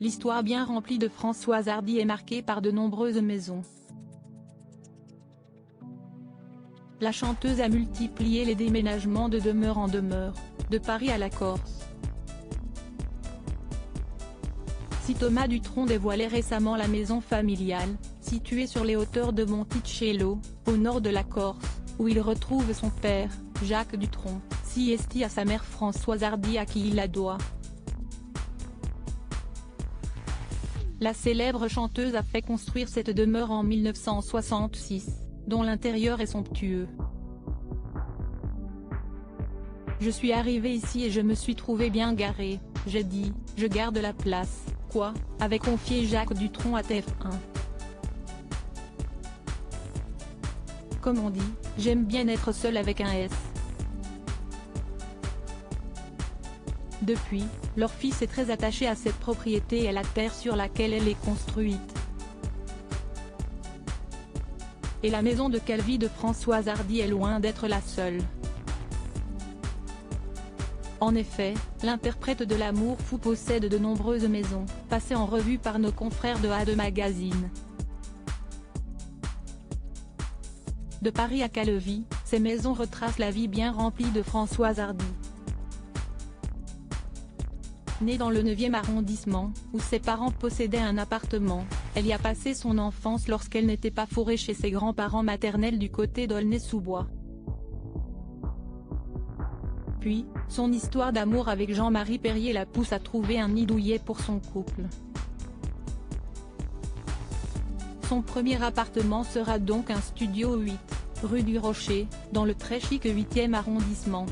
L'histoire bien remplie de Françoise Hardy est marquée par de nombreuses maisons. La chanteuse a multiplié les déménagements de demeure en demeure, de Paris à la Corse. Si Thomas Dutronc dévoilait récemment la maison familiale, située sur les hauteurs de Monticello, au nord de la Corse, où il retrouve son père, Jacques Dutronc, si esti à sa mère Françoise Hardy à qui il la doit. La célèbre chanteuse a fait construire cette demeure en 1966, dont l'intérieur est somptueux. Je suis arrivée ici et je me suis trouvée bien garée, j'ai dit, je garde la place, quoi, avait confié Jacques Dutronc à TF1. Comme on dit, j'aime bien être seule avec un S. Depuis, leur fils est très attaché à cette propriété et à la terre sur laquelle elle est construite. Et la maison de Calvi de Françoise Hardy est loin d'être la seule. En effet, l'interprète de l'amour fou possède de nombreuses maisons, passées en revue par nos confrères de A2 Magazine. De Paris à Calvi, ces maisons retracent la vie bien remplie de Françoise Hardy. Née dans le 9e arrondissement, où ses parents possédaient un appartement, elle y a passé son enfance lorsqu'elle n'était pas fourrée chez ses grands-parents maternels du côté d'Aulnay-sous-Bois. Puis, son histoire d'amour avec Jean-Marie Perrier la pousse à trouver un nid douillet pour son couple. Son premier appartement sera donc un studio 8, rue du Rocher, dans le très chic 8e arrondissement.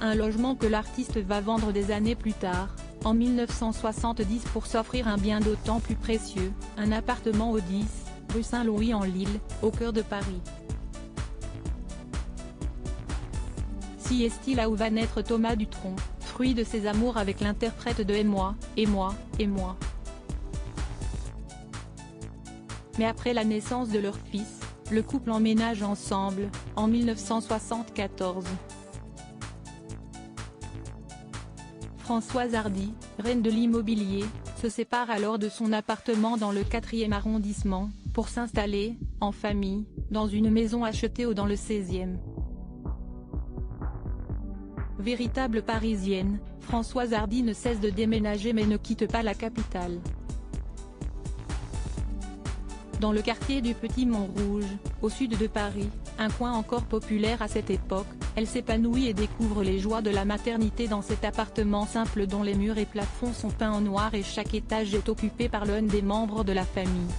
Un logement que l'artiste va vendre des années plus tard, en 1970 pour s'offrir un bien d'autant plus précieux, un appartement au 10, rue Saint-Louis-en-l'Île, au cœur de Paris. Si est-il là où va naître Thomas Dutronc, fruit de ses amours avec l'interprète de Et moi, et moi, et moi. Mais après la naissance de leur fils, le couple emménage ensemble, en 1974. Françoise Hardy, reine de l'immobilier, se sépare alors de son appartement dans le 4e arrondissement, pour s'installer, en famille, dans une maison achetée dans le 16e. Véritable parisienne, Françoise Hardy ne cesse de déménager mais ne quitte pas la capitale. Dans le quartier du Petit Montrouge, au sud de Paris, un coin encore populaire à cette époque, elle s'épanouit et découvre les joies de la maternité dans cet appartement simple dont les murs et plafonds sont peints en noir et chaque étage est occupé par l'un des membres de la famille.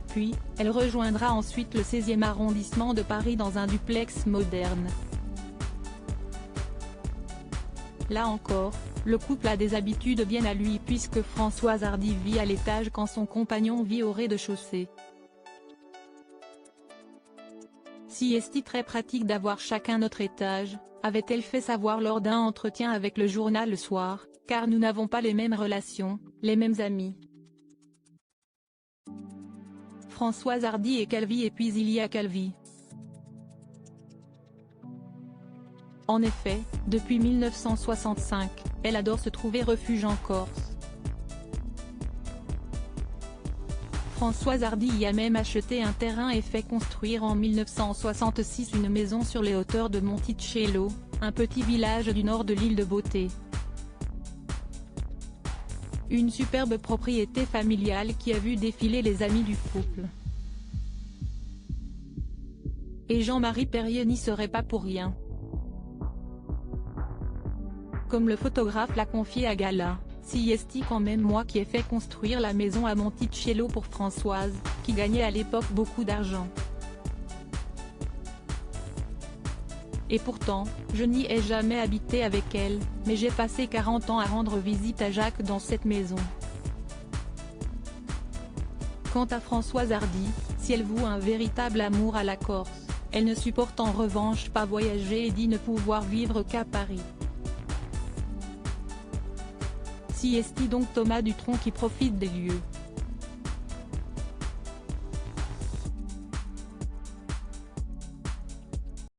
Puis, elle rejoindra ensuite le 16e arrondissement de Paris dans un duplex moderne. Là encore, le couple a des habitudes bien à lui puisque Françoise Hardy vit à l'étage quand son compagnon vit au rez-de-chaussée. Si est-il très pratique d'avoir chacun notre étage, avait-elle fait savoir lors d'un entretien avec le journal Le Soir, car nous n'avons pas les mêmes relations, les mêmes amis. Françoise Hardy et Calvi et puis il y a Calvi. En effet, depuis 1965, elle adore se trouver refuge en Corse. Françoise Hardy y a même acheté un terrain et fait construire en 1966 une maison sur les hauteurs de Monticello, un petit village du nord de l'île de Beauté. Une superbe propriété familiale qui a vu défiler les amis du couple. Et Jean-Marie Perrier n'y serait pas pour rien. Comme le photographe l'a confié à Gala, si est-il quand même moi qui ai fait construire la maison à Monticello pour Françoise, qui gagnait à l'époque beaucoup d'argent. Et pourtant, je n'y ai jamais habité avec elle, mais j'ai passé 40 ans à rendre visite à Jacques dans cette maison. Quant à Françoise Hardy, si elle voue un véritable amour à la Corse, elle ne supporte en revanche pas voyager et dit ne pouvoir vivre qu'à Paris. Si est-il donc Thomas Dutronc qui profite des lieux